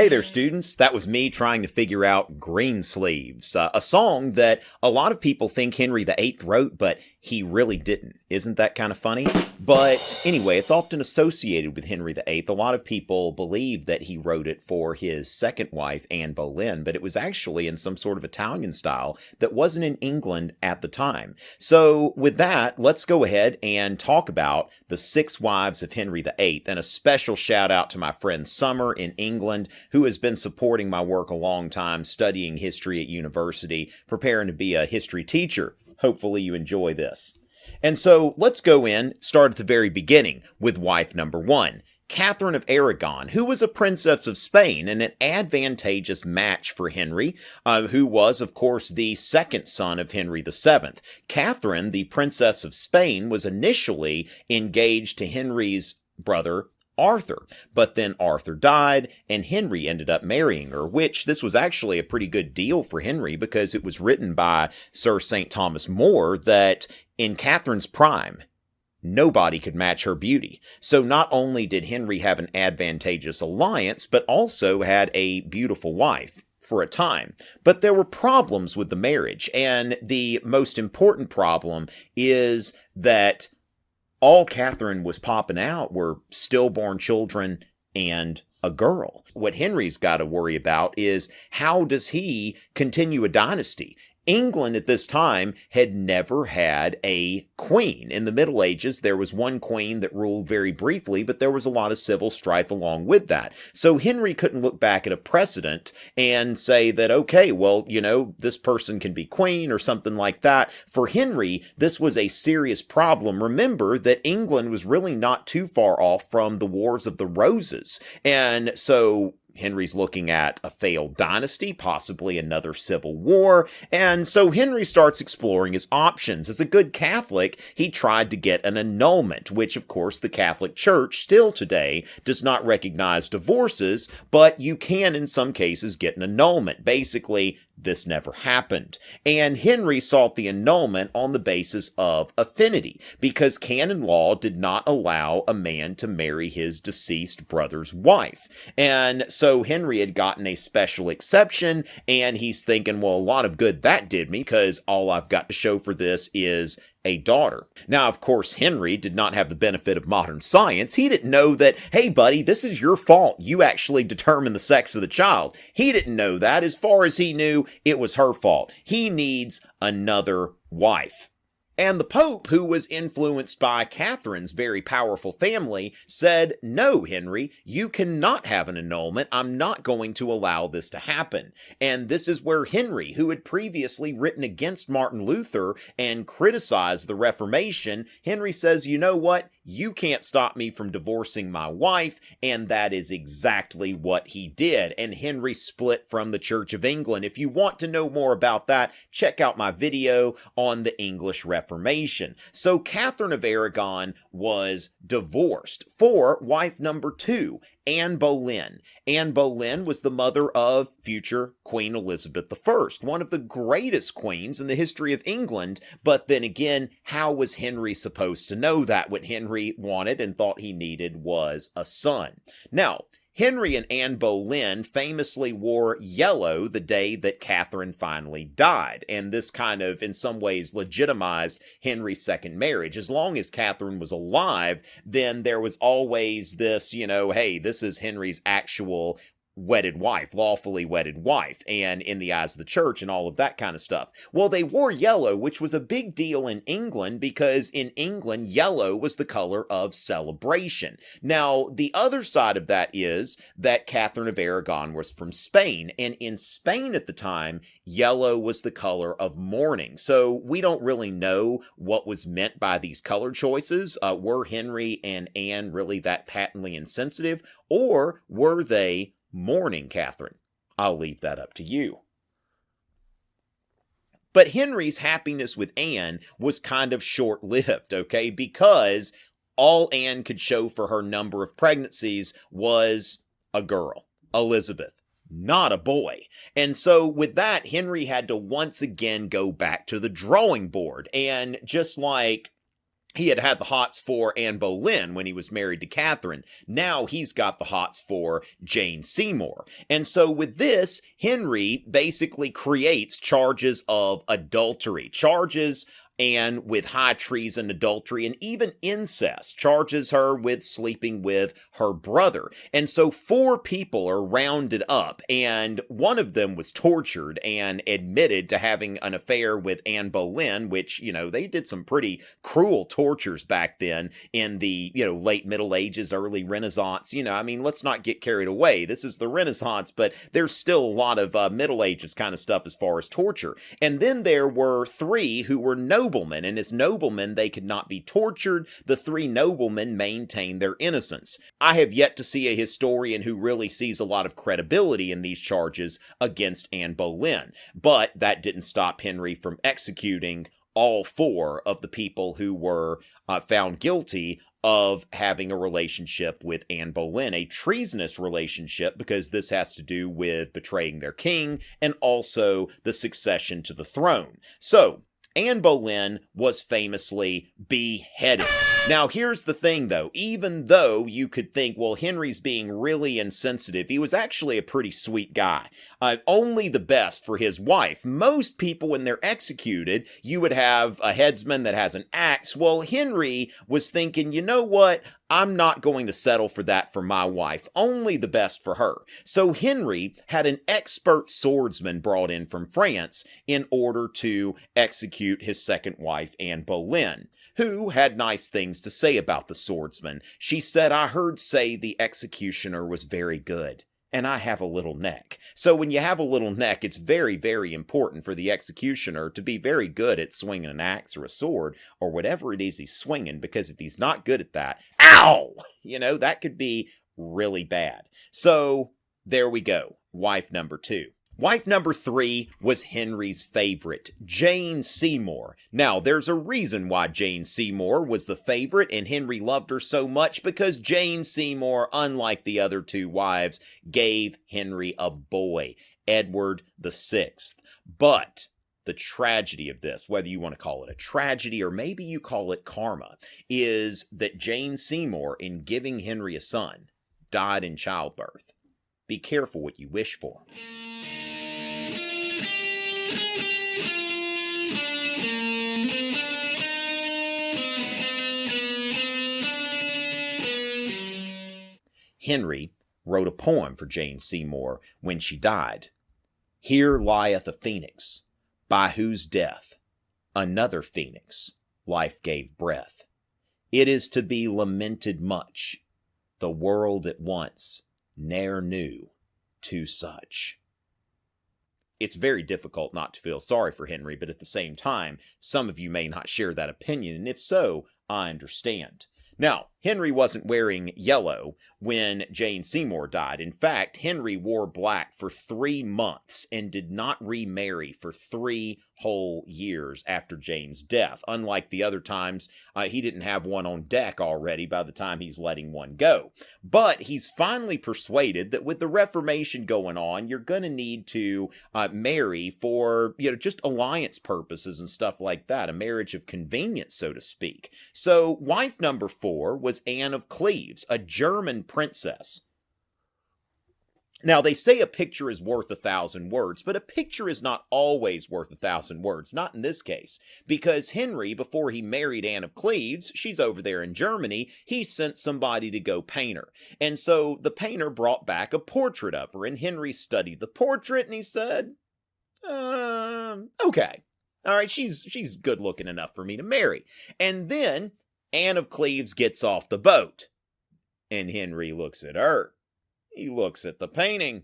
Hey there, students. That was me trying to figure out Green Sleeves, a song that a lot of people think Henry VIII wrote, but he really didn't. Isn't that kind of funny? But anyway, it's often associated with Henry VIII. A lot of people believe that he wrote it for his second wife, Anne Boleyn, but it was actually in some sort of Italian style that wasn't in England at the time. So with that, let's go ahead and talk about the 6 wives of Henry VIII, and a special shout out to my friend Summer in England, who has been supporting my work a long time, studying history at university, preparing to be a history teacher. Hopefully you enjoy this. And so let's go in, start at the very beginning with wife number 1, Katherine of Aragon, who was a princess of Spain and an advantageous match for Henry, who was, of course, the second son of Henry VII. Katherine, the princess of Spain, was initially engaged to Henry's brother, Arthur, but then Arthur died and Henry ended up marrying her, which this was actually a pretty good deal for Henry because it was written by Sir St. Thomas More that in Catherine's prime, nobody could match her beauty. So not only did Henry have an advantageous alliance, but also had a beautiful wife for a time. But there were problems with the marriage, and the most important problem is that all Katherine was popping out were stillborn children and a girl. What Henry's got to worry about is how does he continue a dynasty? England at this time had never had a queen. In the Middle Ages, there was one queen that ruled very briefly, but there was a lot of civil strife along with that. So Henry couldn't look back at a precedent and say that, okay, well, you know, this person can be queen or something like that. For Henry, this was a serious problem. Remember that England was really not too far off from the Wars of the Roses. And so Henry's looking at a failed dynasty, possibly another civil war, and so Henry starts exploring his options. As a good Catholic, he tried to get an annulment, which of course the Catholic Church still today does not recognize divorces, but you can in some cases get an annulment. Basically, this never happened. And Henry sought the annulment on the basis of affinity, because canon law did not allow a man to marry his deceased brother's wife. And so Henry had gotten a special exception, and he's thinking, well, a lot of good that did me, because all I've got to show for this is a daughter. Now, of course, Henry did not have the benefit of modern science. He didn't know that, hey, buddy, this is your fault. You actually determine the sex of the child. He didn't know that. As far as he knew, it was her fault. He needs another wife. And the Pope, who was influenced by Catherine's very powerful family, said, no, Henry, you cannot have an annulment. I'm not going to allow this to happen. And this is where Henry, who had previously written against Martin Luther and criticized the Reformation, Henry says, you know what? You can't stop me from divorcing my wife, and that is exactly what he did. And Henry split from the Church of England. If you want to know more about that, check out my video on the English Reformation. So Katherine of Aragon was divorced for wife number 2, Anne Boleyn. Anne Boleyn was the mother of future Queen Elizabeth I, one of the greatest queens in the history of England. But then again, how was Henry supposed to know that? What Henry wanted and thought he needed was a son. Now, Henry and Anne Boleyn famously wore yellow the day that Katherine finally died, and this kind of, in some ways, legitimized Henry's second marriage. As long as Katherine was alive, then there was always this, you know, hey, this is Henry's actual wedded wife, lawfully wedded wife, and in the eyes of the church and all of that kind of stuff. Well, they wore yellow, which was a big deal in England because in England, yellow was the color of celebration. Now, the other side of that is that Katherine of Aragon was from Spain, and in Spain at the time, yellow was the color of mourning. So we don't really know what was meant by these color choices. Were Henry and Anne really that patently insensitive, or were they mourning Katherine? I'll leave that up to you. But Henry's happiness with Anne was kind of short-lived, okay? Because all Anne could show for her number of pregnancies was a girl, Elizabeth, not a boy. And so with that, Henry had to once again go back to the drawing board. And just like he had had the hots for Anne Boleyn when he was married to Katherine. Now he's got the hots for Jane Seymour. And so with this, Henry basically creates charges of adultery, charges and with high treason, adultery, and even incest, charges her with sleeping with her brother. And so 4 people are rounded up, and one of them was tortured and admitted to having an affair with Anne Boleyn, which, they did some pretty cruel tortures back then in the, late Middle Ages, early Renaissance. Let's not get carried away. This is the Renaissance, but there's still a lot of Middle Ages kind of stuff as far as torture. And then there were 3 who were noblemen, and as noblemen, they could not be tortured. The 3 noblemen maintained their innocence. I have yet to see a historian who really sees a lot of credibility in these charges against Anne Boleyn, but that didn't stop Henry from executing all 4 of the people who were found guilty of having a relationship with Anne Boleyn, a treasonous relationship, because this has to do with betraying their king and also the succession to the throne. So, Anne Boleyn was famously beheaded. Now, here's the thing, though. Even though you could think, well, Henry's being really insensitive, he was actually a pretty sweet guy. Only the best for his wife. Most people, when they're executed, you would have a headsman that has an axe. Well, Henry was thinking, you know what? I'm not going to settle for that for my wife. Only the best for her. So Henry had an expert swordsman brought in from France in order to execute his second wife, Anne Boleyn, who had nice things to say about the swordsman. She said, "I heard say the executioner was very good, and I have a little neck." So when you have a little neck, it's very, very important for the executioner to be very good at swinging an axe or a sword or whatever it is he's swinging, because if he's not good at that, ow! That could be really bad. So there we go. Wife number 2. Wife number 3 was Henry's favorite, Jane Seymour. Now, there's a reason why Jane Seymour was the favorite and Henry loved her so much, because Jane Seymour, unlike the other 2 wives, gave Henry a boy, Edward VI. But the tragedy of this, whether you want to call it a tragedy or maybe you call it karma, is that Jane Seymour, in giving Henry a son, died in childbirth. Be careful what you wish for. Henry wrote a poem for Jane Seymour when she died. "Here lieth a phoenix, by whose death another phoenix life gave breath. It is to be lamented much, the world at once ne'er knew two such." It's very difficult not to feel sorry for Henry, but at the same time, some of you may not share that opinion, and if so, I understand. Now, Henry wasn't wearing yellow when Jane Seymour died. In fact, Henry wore black for 3 months and did not remarry for 3 whole years after Jane's death. Unlike the other times, he didn't have one on deck already by the time he's letting one go. But he's finally persuaded that with the Reformation going on, you're going to need to marry for, just alliance purposes and stuff like that, a marriage of convenience, so to speak. So wife number 4 was Anne of Cleves, a German princess. Now, they say a picture is worth 1,000 words, but a picture is not always worth 1,000 words, not in this case, because Henry, before he married Anne of Cleves, she's over there in Germany, he sent somebody to go paint her. And so the painter brought back a portrait of her, and Henry studied the portrait, and he said, okay, all right, she's good looking enough for me to marry. And then Anne of Cleves gets off the boat, and Henry looks at her. He looks at the painting,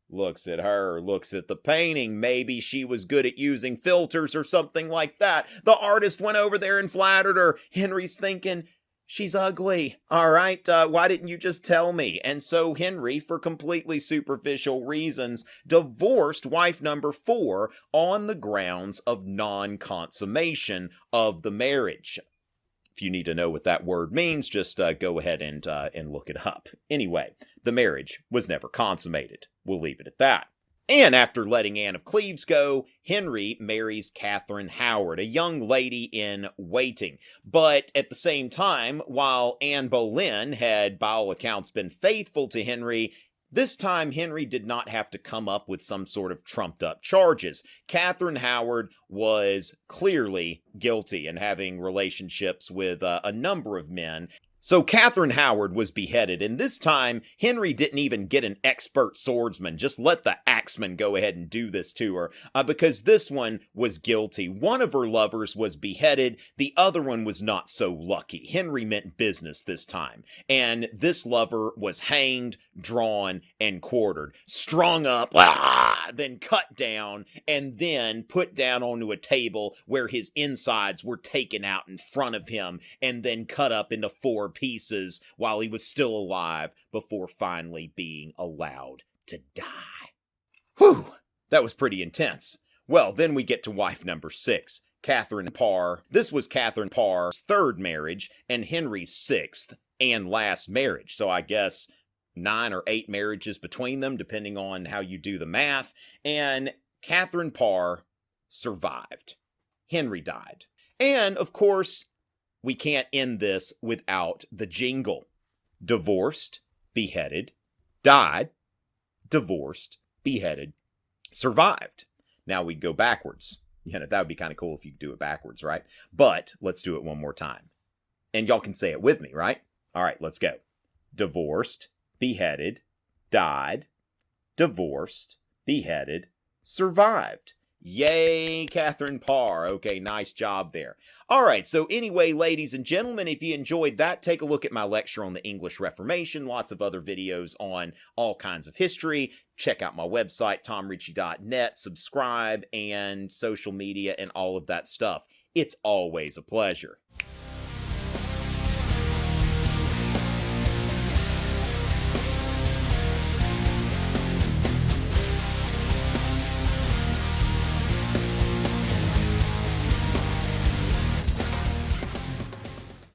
looks at her, looks at the painting. Maybe she was good at using filters or something like that. The artist went over there and flattered her. Henry's thinking, she's ugly. All right, why didn't you just tell me? And so Henry, for completely superficial reasons, divorced wife number 4 on the grounds of non-consummation of the marriage. If you need to know what that word means, just go ahead and look it up. Anyway, the marriage was never consummated. We'll leave it at that. And after letting Anne of Cleves go, Henry marries Katheryn Howard, a young lady in waiting. But at the same time, while Anne Boleyn had by all accounts been faithful to Henry, this time Henry did not have to come up with some sort of trumped up charges. Katheryn Howard was clearly guilty in having relationships with a number of men. So Katheryn Howard was beheaded, and this time Henry didn't even get an expert swordsman. Just let the axeman go ahead and do this to her, because this one was guilty. One of her lovers was beheaded, the other one was not so lucky. Henry meant business this time, and this lover was hanged, drawn, and quartered. Strung up, then cut down, and then put down onto a table where his insides were taken out in front of him, and then cut up into 4 pieces while he was still alive before finally being allowed to die. Whew, that was pretty intense. Well, then we get to wife number 6, Katherine Parr. This was Katherine Parr's 3rd marriage and Henry's 6th and last marriage. So I guess 9 or 8 marriages between them, depending on how you do the math. And Katherine Parr survived. Henry died. And, of course, we can't end this without the jingle. Divorced, beheaded, died, divorced, beheaded, survived. Now we go backwards. That would be kind of cool if you could do it backwards, right? But let's do it one more time. And y'all can say it with me, right? All right, let's go. Divorced, beheaded, died, divorced, beheaded, survived. Yay, Katherine Parr. Okay, nice job there. All right, so anyway, ladies and gentlemen, if you enjoyed that, take a look at my lecture on the English Reformation, lots of other videos on all kinds of history. Check out my website, tomrichey.net, subscribe, and social media and all of that stuff. It's always a pleasure.